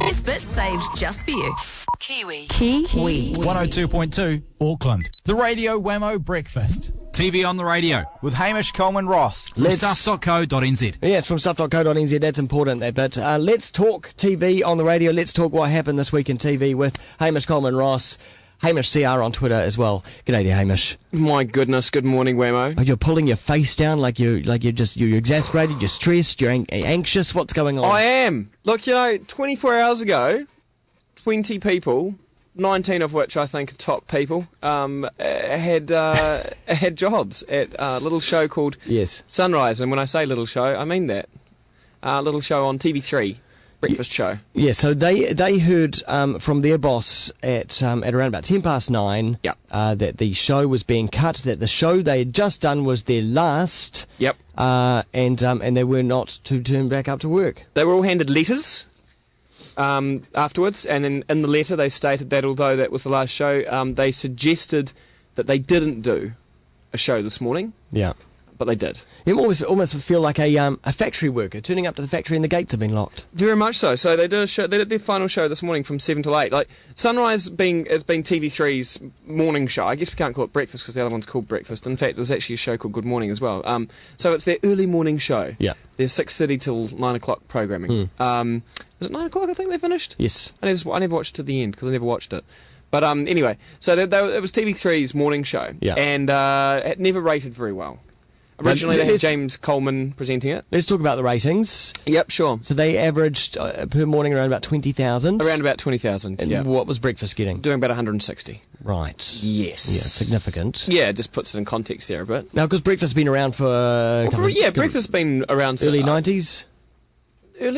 This bit saved just for you. Kiwi. 102.2 Auckland. The Radio Wammo Breakfast. TV on the radio with Hamish Coleman-Ross from stuff.co.nz. Yes, from stuff.co.nz, that's important, that bit. Let's talk TV on the radio. Let's talk what happened this week in TV with Hamish Coleman-Ross. Hamish CR on Twitter as well. G'day there, Hamish. My goodness, good morning, Wammo. Oh, you're pulling your face down like you're exasperated, you're stressed, you're anxious. What's going on? I am. Look, 24 hours ago, 20 people, 19 of which I think are top people, had jobs at a little show called Sunrise. And when I say little show, I mean that. Little show on TV3. Breakfast show. Yeah, so they heard from their boss at around about 9:10 that the show was being cut, that the show they had just done was their last. Yep. And they were not to turn back up to work. They were all handed letters afterwards, and then in the letter they stated that although that was the last show, they suggested that they didn't do a show this morning. Yeah. But they did. You almost feel like a factory worker turning up to the factory and the gates have been locked. Very much so. So they did a show. They did their final show this morning from 7 till 8. Like Sunrise has been TV3's morning show. I guess we can't call it breakfast because the other one's called breakfast. In fact, there's actually a show called Good Morning as well. So it's their early morning show. Yeah. Their 6:30 till 9 o'clock programming. Is it 9 o'clock? I think they finished. Yes. I never watched it to the end because I never watched it. But anyway, so it was TV3's morning show. Yeah. And it never rated very well. Originally, they had James Coleman presenting it. Let's talk about the ratings. Yep, sure. So they averaged per morning around about 20,000. Around about 20,000, And what was breakfast getting? Doing about 160. Right. Yes. Yeah, significant. Yeah, it just puts it in context there a bit. Now, because breakfast's been around for... breakfast's been around... Early 90s?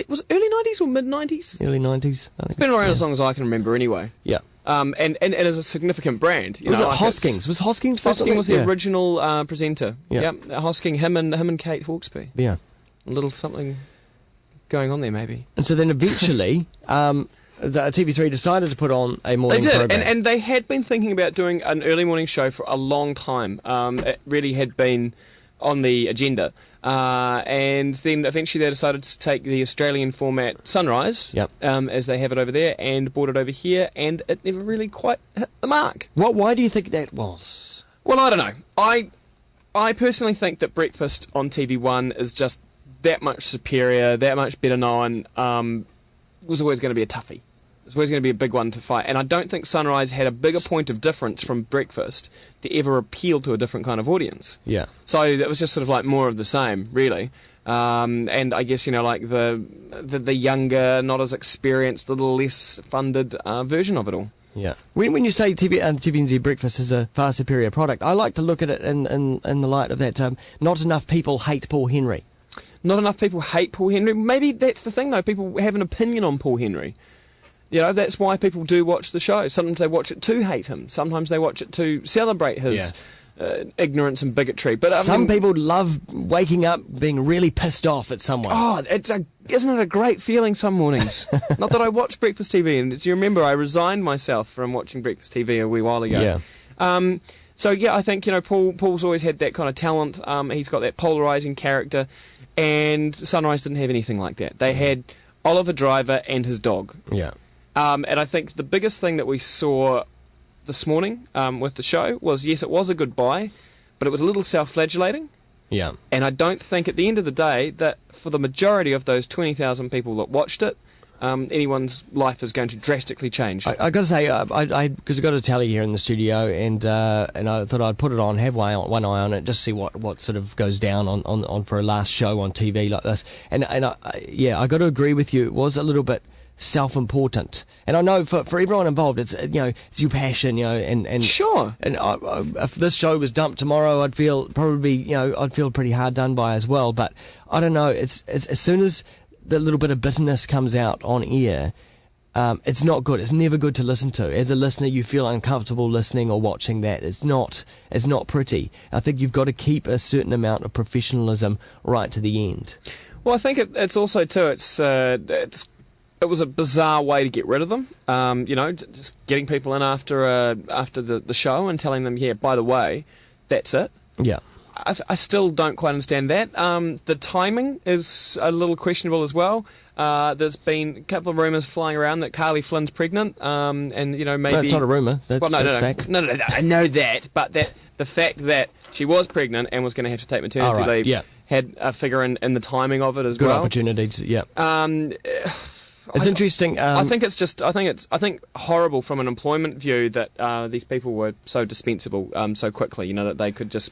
Was it early 90s or mid 90s? Early 90s, I think. It's been around as long as I can remember anyway. Yeah. And it is a significant brand. Was it Hoskins? Was Hoskins first? Hosking was the original presenter. Yeah. Hosking, him and Kate Hawkesby. Yeah. A little something going on there, maybe. And so then eventually, the TV3 decided to put on a morning program. They did, and they had been thinking about doing an early morning show for a long time. It really had been on the agenda. And then eventually they decided to take the Australian format Sunrise, as they have it over there, and brought it over here, and it never really quite hit the mark. Why do you think that was? Well, I don't know. I personally think that breakfast on TV1 is just that much superior, that much better known. Was always going to be a toughie. It's always going to be a big one to fight, and I don't think Sunrise had a bigger point of difference from breakfast to ever appeal to a different kind of audience. Yeah. So it was just sort of like more of the same, really. And I guess like the younger, not as experienced, a little less funded version of it all. Yeah. When you say TVNZ breakfast is a far superior product, I like to look at it in the light of that. Not enough people hate Paul Henry. Not enough people hate Paul Henry. Maybe that's the thing, though. People have an opinion on Paul Henry. That's why people do watch the show. Sometimes they watch it to hate him. Sometimes they watch it to celebrate his ignorance and bigotry. But some people love waking up being really pissed off at someone. Oh, isn't it a great feeling some mornings? Not that I watch breakfast TV, and as you remember, I resigned myself from watching breakfast TV a wee while ago. Yeah. So I think Paul's always had that kind of talent. He's got that polarising character, and Sunrise didn't have anything like that. They had Oliver Driver and his dog. Yeah. And I think the biggest thing that we saw this morning with the show was, yes, it was a goodbye, but it was a little self-flagellating. Yeah. And I don't think at the end of the day that for the majority of those 20,000 people that watched it, anyone's life is going to drastically change. I got to say, because I've got a tally here in the studio, and I thought I'd put it on, have one eye on it, just see what sort of goes down on for a last show on TV like this. And I got to agree with you. It was a little bit self-important, and I know for everyone involved, it's it's your passion, and sure. And if this show was dumped tomorrow, I'd feel pretty hard done by as well. But I don't know. It's as soon as the little bit of bitterness comes out on air, it's not good. It's never good to listen to. As a listener, you feel uncomfortable listening or watching that. It's not pretty. I think you've got to keep a certain amount of professionalism right to the end. Well, I think it's also too. It was a bizarre way to get rid of them. Just getting people in after the show and telling them, yeah, by the way, that's it. Yeah. I still don't quite understand that. The timing is a little questionable as well. there's been a couple of rumours flying around that Carly Flynn's pregnant, and maybe. No, it's not a rumour. That's fact. No, I know that, but the fact that she was pregnant and was going to have to take maternity leave had a figure in the timing of it as Good well. Good opportunity to, It's interesting. I think horrible from an employment view that these people were so dispensable so quickly. That they could just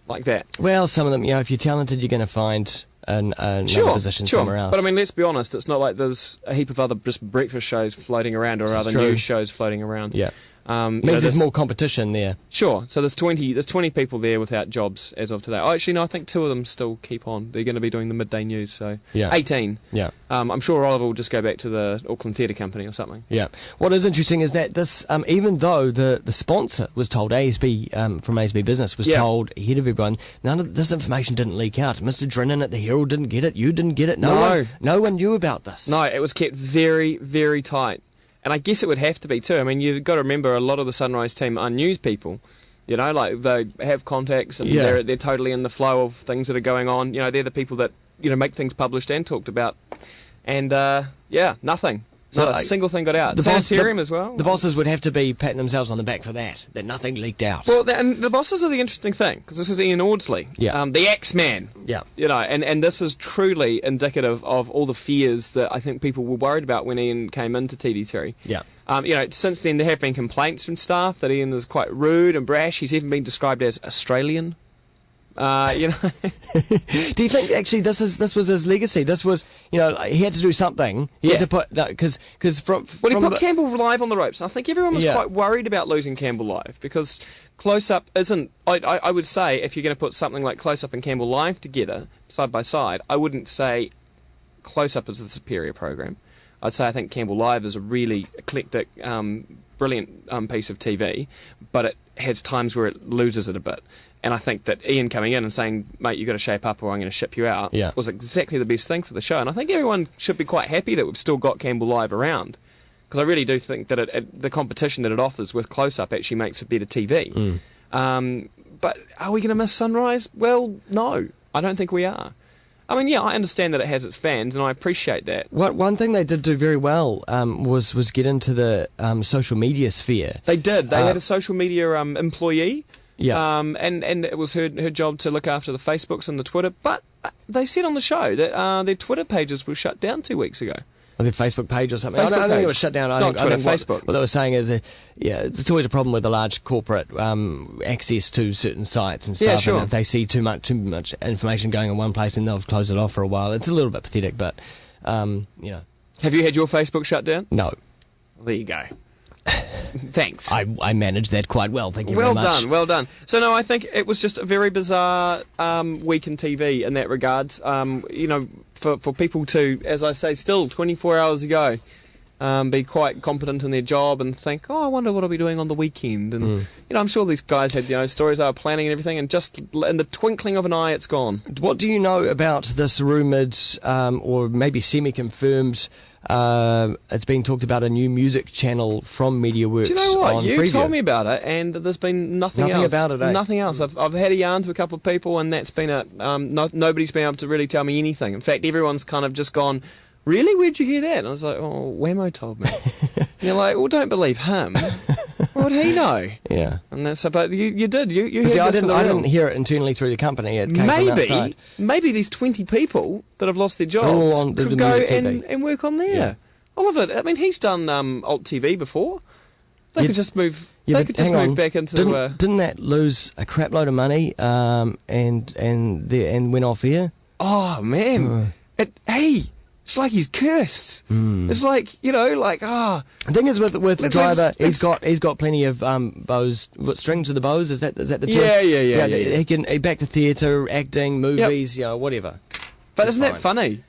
like that. Well, some of them, if you're talented, you're going to find another position somewhere else. But I mean, let's be honest. It's not like there's a heap of other just breakfast shows floating around or other news shows floating around. Yeah. Means there's more competition there. Sure. So there's 20 people there without jobs as of today. Oh, actually, no, I think 2 of them still keep on. They're going to be doing the midday news, so 18. Yeah. I'm sure Oliver will just go back to the Auckland Theatre Company or something. Yeah. What is interesting is that this, even though the sponsor was told, ASB, from ASB Business, was told ahead of everyone, none of this information didn't leak out. Mr. Drennan at the Herald didn't get it. You didn't get it. No one knew about this. No, it was kept very, very tight. And I guess it would have to be too. I mean, you've got to remember a lot of the Sunrise team are news people. Like they have contacts and they're totally in the flow of things that are going on. They're the people that make things published and talked about. And nothing. Not a single thing got out. The Sanitarium as well. The bosses would have to be patting themselves on the back for that nothing leaked out. Well, and the bosses are the interesting thing, because this is Ian Audsley, the X-Man. Yeah. And this is truly indicative of all the fears that I think people were worried about when Ian came into TV3. Yeah. Since then there have been complaints from staff that Ian is quite rude and brash. He's even been described as Australian. Do you think actually this was his legacy? This was, he had to do something. He had to put because he put Campbell live on the ropes. And I think everyone was quite worried about losing Campbell live because Close Up isn't. I would say if you're going to put something like Close Up and Campbell live together side by side, I wouldn't say Close Up is the superior program. I'd say I think Campbell Live is a really eclectic, brilliant piece of TV, but it has times where it loses it a bit. And I think that Ian coming in and saying, mate, you've got to shape up or I'm going to ship you out, was exactly the best thing for the show. And I think everyone should be quite happy that we've still got Campbell Live around. Because I really do think that the competition that it offers with Close Up actually makes it better TV. But are we going to miss Sunrise? Well, no, I don't think we are. I mean, I understand that it has its fans, and I appreciate that. One thing they did do very well was get into the social media sphere. They did. They had a social media employee. Yeah. And it was her job to look after the Facebooks and the Twitter. But they said on the show that their Twitter pages were shut down 2 weeks ago. Or their Facebook page or something. I don't think it was shut down. I think Facebook. What they were saying is that, it's always a problem with the large corporate access to certain sites and stuff. Yeah, sure. And if they see too much information going in one place, then they'll close it off for a while. It's a little bit pathetic, but, Have you had your Facebook shut down? No. Well, there you go. Thanks. I managed that quite well, thank you very much. Well done. So, no, I think it was just a very bizarre week in TV in that regard. For people to, as I say, still 24 hours ago, be quite competent in their job and think, I wonder what I'll be doing on the weekend. And, I'm sure these guys had, stories they were planning and everything, and just in the twinkling of an eye, it's gone. What do you know about this rumoured, or maybe semi-confirmed, it's being talked about a new music channel from MediaWorks. Do you know what? On You Freeview. told me about it, and there's been nothing else about it. Nothing else. I've had a yarn to a couple of people, and that's been nobody's been able to really tell me anything. In fact, everyone's kind of just gone, really? Where'd you hear that? And I was like, Wammo told me. And you're like, well, don't believe him. What would he know? Yeah. And that's about you did. You heard See, this I didn't hear it internally through the company. It came from outside. Maybe these 20 people that have lost their jobs could go and work on there. Yeah. Oliver, I mean, he's done alt TV before. They could just move. Yeah, they could just move back into. Didn't that lose a crap load of money? And went off air. Oh man! It's like he's cursed. It's like The thing is with the driver, he's got plenty of bows. What, strings to the bows? Is that the term? Yeah. He can back to theatre, acting, movies, whatever. But isn't that funny?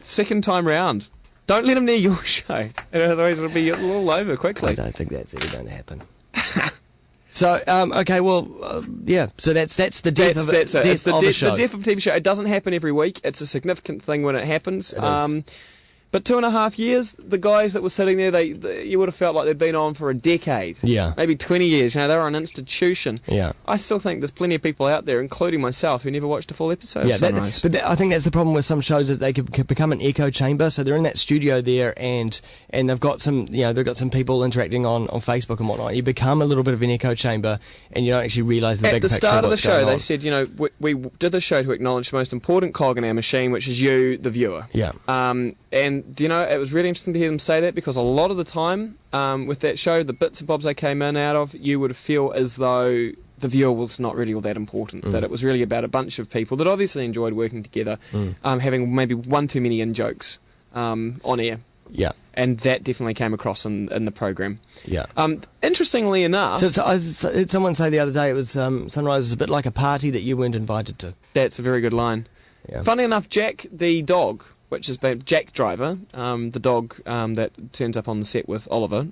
Second time round. Don't let him near your show, otherwise it'll be all over quickly. I don't think that's ever going to happen. So, okay, well, So that's the death of the show. The death of a TV show. It doesn't happen every week. It's a significant thing when it happens. But 2.5 years, the guys that were sitting there, you would have felt like they'd been on for a decade. Yeah. Maybe 20 years. They were an institution. Yeah. I still think there's plenty of people out there, including myself, who never watched a full episode of Sunrise. I think that's the problem with some shows, that they could become an echo chamber. So they're in that studio there, and they've got some, they've got some people interacting on Facebook and whatnot. You become a little bit of an echo chamber, and you don't actually realise the big picture. At the start of the show, they on. said, we did the show to acknowledge the most important cog in our machine, which is you, the viewer. Yeah. And, it was really interesting to hear them say that, because a lot of the time with that show, the bits and bobs they came in out of, you would feel as though the viewer was not really all that important, that it was really about a bunch of people that obviously enjoyed working together, having maybe one too many in-jokes on air. Yeah. And that definitely came across in the programme. Yeah. Interestingly enough... So I heard someone say the other day it was Sunrise was a bit like a party that you weren't invited to. That's a very good line. Yeah. Funny enough, Jack, the dog, which has been Jack Driver, the dog that turns up on the set with Oliver,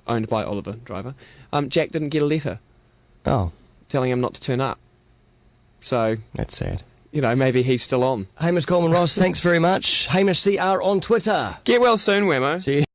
owned by Oliver Driver, Jack didn't get a letter telling him not to turn up. So... That's sad. Maybe he's still on. Hamish Coleman-Ross, thanks very much. Hamish CR on Twitter. Get well soon, Wammo. See you.